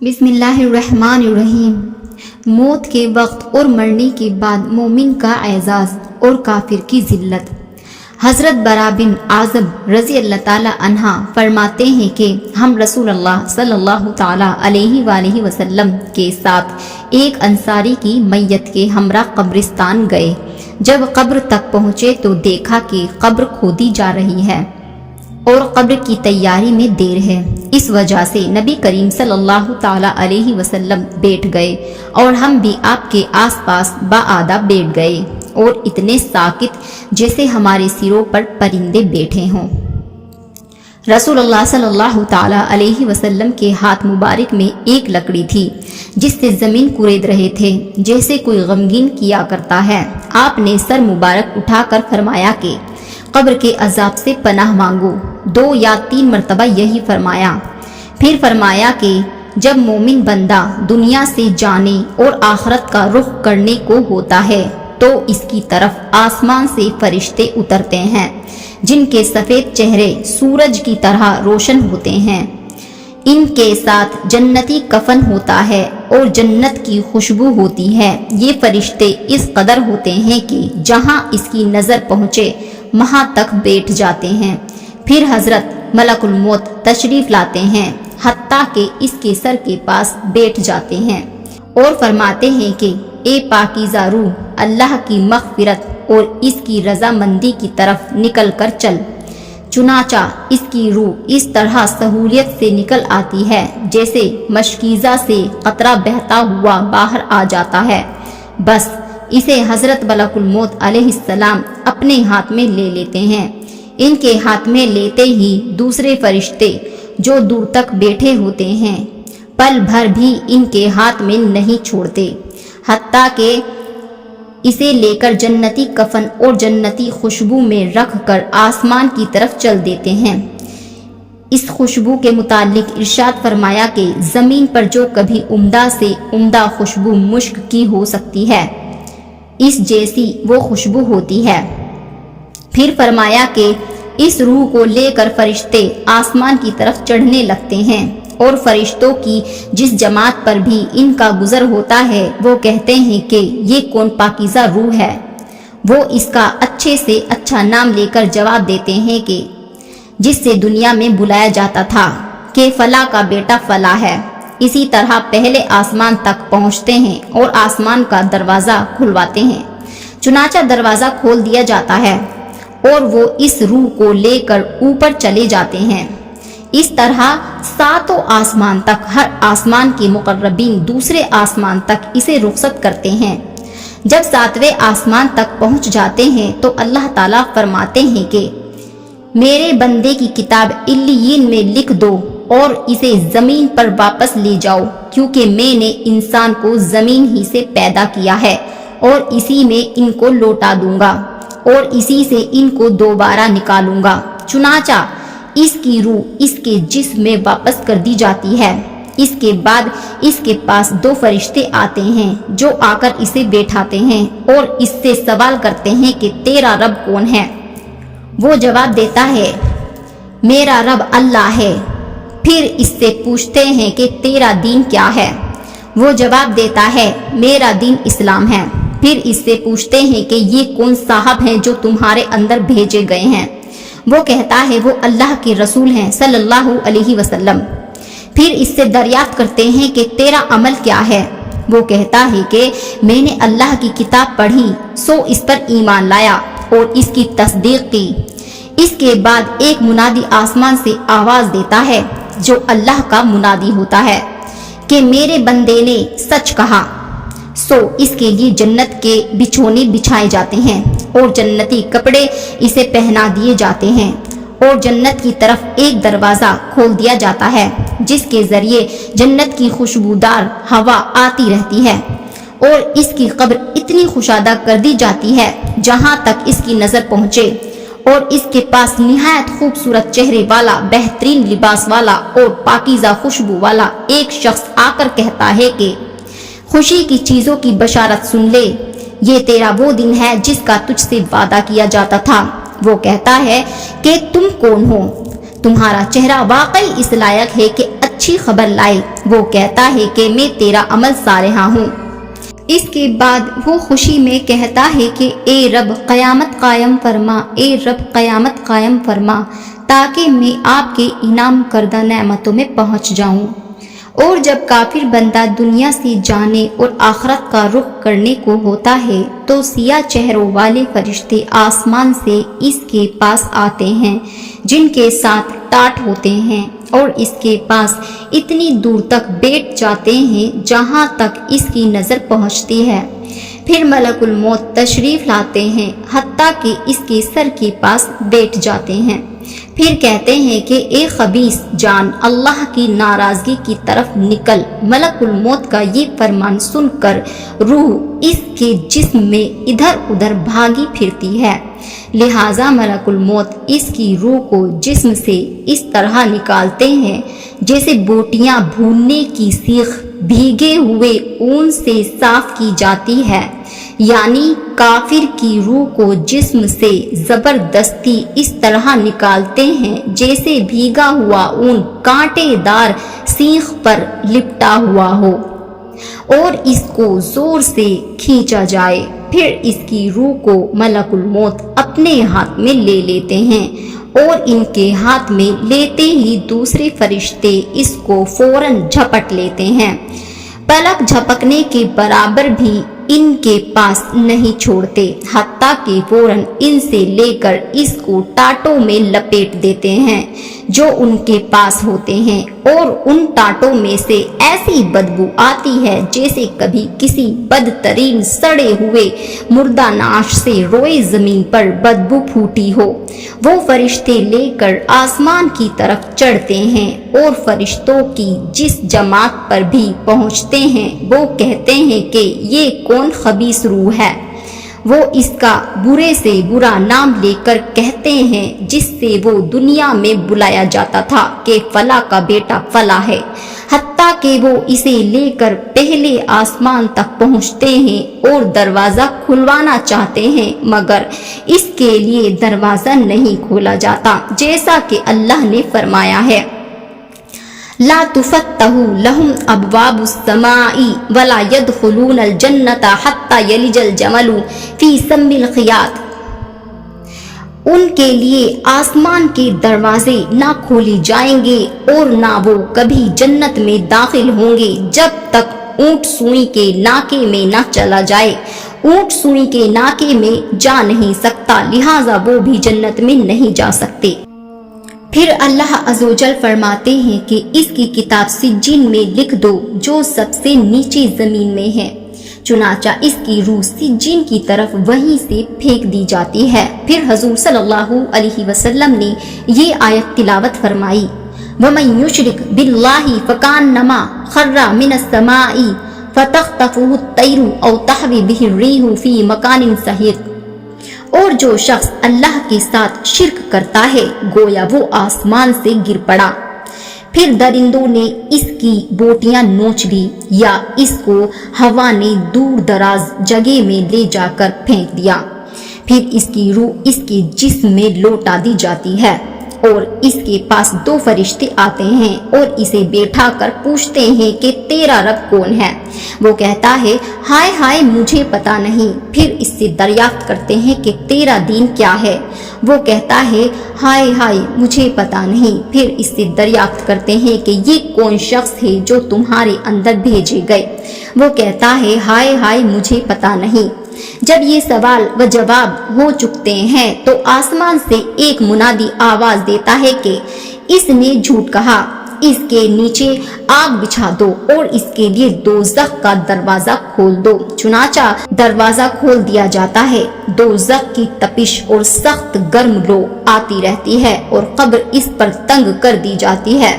बिस्मिल्लाहिर्रहमानिर्रहीम। मौत के वक्त और मरने के बाद मोमिन का एजाज़ और काफिर की जिल्लत। हज़रत बरा बिन आज़ब रज़ी अल्लाह ताला अन्हा फरमाते हैं कि हम रसूलुल्लाह सल्लल्लाहु ताला अलैहि वसल्लम के साथ एक अंसारी की मैयत के हमरा कब्रिस्तान गए। जब कब्र तक पहुँचे तो देखा कि कब्र खोदी जा रही है और कब्र की तैयारी में देर है। इस वजह से नबी करीम सल्लल्लाहु ताला अलैहि वसल्लम बैठ गए और हम भी आपके आसपास बाआदा बैठ गए और इतने साकित जैसे हमारे सिरों पर परिंदे बैठे हों। रसूलुल्लाह सल्लल्लाहु ताला अलैहि वसल्लम के हाथ मुबारक में एक लकड़ी थी जिससे ज़मीन कुरेद रहे थे जैसे कोई गमगीन किया करता है। आपने सर मुबारक उठाकर फरमाया कि कब्र के अजाब से पनाह मांगो। 2 या 3 मरतबा यही फरमाया। फिर फरमाया कि जब मोमिन बंदा दुनिया से जाने और आखिरत का रुख करने को होता है तो इसकी तरफ आसमान से फरिश्ते उतरते हैं जिनके सफ़ेद चेहरे सूरज की तरह रोशन होते हैं। इनके साथ जन्नती कफन होता है और जन्नत की खुशबू होती है। ये फरिश्ते इस कदर होते हैं कि जहां इसकी नज़र पहुँचे वहां तक बैठ जाते हैं। फिर हजरत मलकुल मौत तशरीफ लाते हैं हत्ता के इसके सर के पास बैठ जाते हैं और फरमाते हैं कि ए पाकीज़ा रूह, अल्लाह की मग़फ़िरत और इसकी रज़ामंदी की तरफ निकल कर चल। चुनाचा इसकी रूह इस तरह सहूलियत से निकल आती है जैसे मशकीज़ा से कतरा बहता हुआ बाहर आ जाता है। बस इसे हज़रत मलकुल मौत अलैहिस्सलाम अपने हाथ में ले लेते हैं। इनके हाथ में लेते ही दूसरे फरिश्ते जो दूर तक बैठे होते हैं पल भर भी इनके हाथ में नहीं छोड़ते, हत्ता के इसे लेकर जन्नती कफन और जन्नती खुशबू में रख कर आसमान की तरफ चल देते हैं। इस खुशबू के मुतालिक इरशाद फरमाया कि ज़मीन पर जो कभी उम्दा से उम्दा खुशबू मुश्क की हो सकती है इस जैसी वो खुशबू होती है। फिर फरमाया कि इस रूह को लेकर फरिश्ते आसमान की तरफ चढ़ने लगते हैं और फरिश्तों की जिस जमात पर भी इनका गुजर होता है वो कहते हैं कि ये कौन पाकीज़ा रूह है। वो इसका अच्छे से अच्छा नाम लेकर जवाब देते हैं कि जिससे दुनिया में बुलाया जाता था कि फला का बेटा फला है। इसी तरह पहले आसमान तक पहुंचते हैं और आसमान का दरवाज़ा खुलवाते हैं। चुनाचा दरवाज़ा खोल दिया जाता है और वो इस रूह को लेकर ऊपर चले जाते हैं। इस तरह 7 आसमान तक, हर आसमान के मुकर्रबीन दूसरे आसमान तक इसे रुखसत करते हैं। जब 7वें आसमान तक पहुंच जाते हैं तो अल्लाह ताला फरमाते हैं कि मेरे बंदे की किताब इल्लियीन में लिख दो और इसे ज़मीन पर वापस ले जाओ, क्योंकि मैंने इंसान को ज़मीन ही से पैदा किया है और इसी में इनको लौटा दूंगा और इसी से इनको दोबारा निकालूंगा। चुनाचा इसकी रूह इसके जिस्म में वापस कर दी जाती है। इसके बाद इसके पास 2 फरिश्ते आते हैं जो आकर इसे बैठाते हैं और इससे सवाल करते हैं कि तेरा रब कौन है। वो जवाब देता है मेरा रब अल्लाह है। फिर इससे पूछते हैं कि तेरा दीन क्या है। वो जवाब देता है मेरा दीन इस्लाम है। फिर इससे पूछते हैं कि ये कौन साहब हैं जो तुम्हारे अंदर भेजे गए हैं। वो कहता है वो अल्लाह के रसूल हैं सल्लल्लाहु अलैहि वसल्लम। फिर इससे दरियाफ्त करते हैं कि तेरा अमल क्या है। वो कहता है कि मैंने अल्लाह की किताब पढ़ी सो इस पर ईमान लाया और इसकी तस्दीक की। इसके बाद एक मुनादी आसमान से आवाज़ देता है जो अल्लाह का मुनादी होता है कि मेरे बंदे ने सच कहा। सो इसके लिए जन्नत के बिछोने बिछाए जाते हैं और जन्नती कपड़े इसे पहना दिए जाते हैं और जन्नत की तरफ एक दरवाज़ा खोल दिया जाता है जिसके ज़रिए जन्नत की खुशबूदार हवा आती रहती है और इसकी कब्र इतनी खुशादा कर दी जाती है जहां तक इसकी नज़र पहुँचे और इसके पास निहायत खूबसूरत चेहरे वाला, बेहतरीन लिबास वाला और पाकीज़ा खुशबू वाला एक शख्स आकर कहता है कि खुशी की चीज़ों की बशारत सुन ले, ये तेरा वो दिन है जिसका तुझसे वादा किया जाता था। वो कहता है कि तुम कौन हो, तुम्हारा चेहरा वाकई इस लायक है कि अच्छी खबर लाए। वो कहता है कि मैं तेरा अमल सालिहा हूँ। इसके बाद वो खुशी में कहता है कि ए रब क़यामत कायम फरमा, ए रब क़यामत कायम फरमा, ताकि मैं आपके इनाम करदा नेमतों में पहुँच जाऊँ। और जब काफिर बंदा दुनिया से जाने और आखिरत का रुख करने को होता है तो सिया चेहरों वाले फरिश्ते आसमान से इसके पास आते हैं जिनके साथ टाट होते हैं और इसके पास इतनी दूर तक बैठ जाते हैं जहां तक इसकी नज़र पहुंचती है। फिर मलकुल मौत तशरीफ लाते हैं हत्ता कि इसके सर के पास बैठ जाते हैं। फिर कहते हैं कि ए खबीस जान, अल्लाह की नाराज़गी की तरफ निकल। मलकुल मौत का ये फरमान सुनकर रूह इसके जिस्म में इधर उधर भागी फिरती है। लिहाजा मलकुल मौत इसकी रूह को जिस्म से इस तरह निकालते हैं जैसे बोटियां भूनने की सीख भीगे हुए ऊन से साफ की जाती है। यानी काफिर की रूह को जिस्म से जबरदस्ती इस तरह निकालते हैं जैसे भीगा हुआ ऊन कांटेदार सीख पर लिपटा हुआ हो और इसको जोर से खींचा जाए। फिर इसकी रूह को मलकुल मौत अपने हाथ में ले लेते हैं और इनके हाथ में लेते ही दूसरे फरिश्ते इसको फौरन झपट लेते हैं। पलक झपकने के बराबर भी इनके पास नहीं छोड़ते, हत्ता कि फौरन इनसे लेकर इसको टाटों में लपेट देते हैं जो उनके पास होते हैं और उन टाटों में से ऐसी बदबू आती है जैसे कभी किसी बदतरीन सड़े हुए मुर्दानाश से रोए जमीन पर बदबू फूटी हो। वो फरिश्ते लेकर आसमान की तरफ चढ़ते हैं और फरिश्तों की जिस जमात पर भी पहुंचते हैं वो कहते हैं कि ये कौन खबीस रूह है। वो इसका बुरे से बुरा नाम लेकर कहते हैं जिससे वो दुनिया में बुलाया जाता था कि फला का बेटा फला है। हत्ता कि वो इसे लेकर पहले आसमान तक पहुंचते हैं और दरवाज़ा खुलवाना चाहते हैं मगर इसके लिए दरवाज़ा नहीं खोला जाता, जैसा कि अल्लाह ने फरमाया है ला तुफत्तहु लहुम अब्वाबुस समाई वला यदखुलूनल जन्नता हत्ता यलिजल जमलु फी सम्मिल खियात। उनके लिए आसमान के दरवाजे ना खोले जाएंगे और ना वो कभी जन्नत में दाखिल होंगे जब तक ऊंट सुई के नाके में ना चला जाए। ऊंट सुई के नाके में जा नहीं सकता, लिहाजा वो भी जन्नत में नहीं जा सकते। फिर अल्लाह अज़्ज़ोजल फरमाते हैं कि इसकी किताब सिज्जीन में लिख दो जो सबसे नीचे जमीन में है। चुनाचा इसकी रूह सिज्जीन की तरफ वहीं से फेंक दी जाती है। फिर हुज़ूर सल्लल्लाहु अलैहि वसल्लम ने ये आयत तिलावत फरमाई वमन युशरिक बिल्लाहि फकान्नमा खर्रा मिनस समाई फतख्तफुहु तैरु औ तहवी बिहि रिहु फी मकानिन सहीक़। और जो शख्स अल्लाह के साथ शिर्क करता है गोया वो आसमान से गिर पड़ा, फिर दरिंदों ने इसकी बोटियां नोच ली या इसको हवा ने दूर दराज जगह में ले जाकर फेंक दिया। फिर इसकी रूह इसके जिस्म में लौटा दी जाती है और इसके पास दो फरिश्ते आते हैं और इसे बैठा कर पूछते हैं कि तेरा रब कौन है। वो कहता है हाय हाय मुझे पता नहीं। फिर इससे दरियाफ्त करते हैं कि तेरा दीन क्या है। वो कहता है हाय हाय मुझे पता नहीं। फिर इससे दरियाफ्त करते हैं कि ये कौन शख्स है जो तुम्हारे अंदर भेजे गए। वो कहता है हाय हाय मुझे पता नहीं। जब ये सवाल व जवाब हो चुकते हैं तो आसमान से एक मुनादी आवाज देता है कि इसने झूठ कहा, इसके नीचे आग बिछा दो और इसके लिए दोज़ख का दरवाजा खोल दो। चुनाचा दरवाजा खोल दिया जाता है। दोज़ख की तपिश और सख्त गर्म लो आती रहती है और कब्र इस पर तंग कर दी जाती है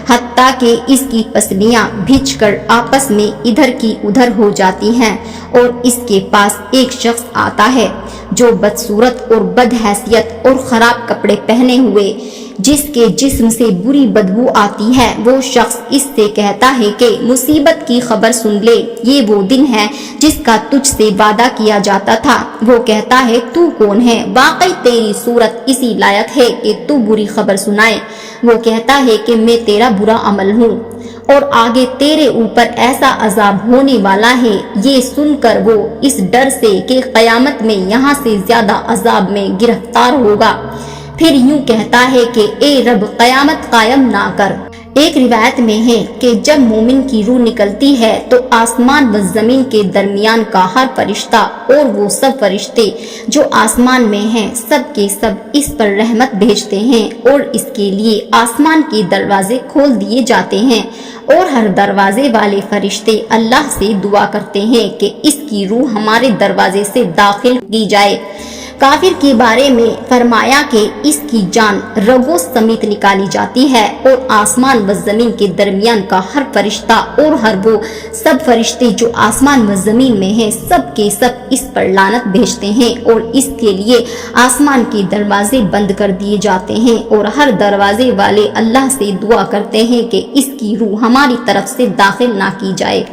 हत्ता कि इसकी पसलियां भिजकर आपस में इधर की उधर हो जाती हैं और इसके पास एक शख्स आता है जो बदसूरत और बदहैसियत और खराब कपड़े पहने हुए जिसके जिस्म से बुरी बदबू आती है, वो शख्स इससे कहता है कि मुसीबत की खबर सुन ले, ये वो दिन है जिसका तुझसे वादा किया जाता था। वो कहता है तू कौन है, वाकई तेरी सूरत इसी लायक है कि तू बुरी खबर सुनाए। वो कहता है कि मैं तेरा बुरा अमल हूँ और आगे तेरे ऊपर ऐसा अजाब होने वाला है। ये सुनकर वो इस डर से कि क़यामत में यहाँ से ज्यादा अजाब में गिरफ्तार होगा, फिर यूं कहता है कि ए रब क़यामत कायम ना कर। एक रिवायत में है कि जब मोमिन की रूह निकलती है तो आसमान व जमीन के दरमियान का हर फरिश्ता और वो सब फरिश्ते जो आसमान में हैं सब के सब इस पर रहमत भेजते हैं और इसके लिए आसमान के दरवाजे खोल दिए जाते हैं और हर दरवाजे वाले फरिश्ते अल्लाह से दुआ करते हैं कि इसकी रूह हमारे दरवाजे से दाखिल की जाए। काफिर के बारे में फरमाया कि इसकी जान रगों समेत निकाली जाती है और आसमान व जमीन के दरमियान का हर फरिश्ता और हर वो सब फरिश्ते जो आसमान व जमीन में हैं सब के सब इस पर लानत भेजते हैं और इसके लिए आसमान के दरवाजे बंद कर दिए जाते हैं और हर दरवाजे वाले अल्लाह से दुआ करते हैं कि इसकी रूह हमारी तरफ से दाखिल ना की जाए।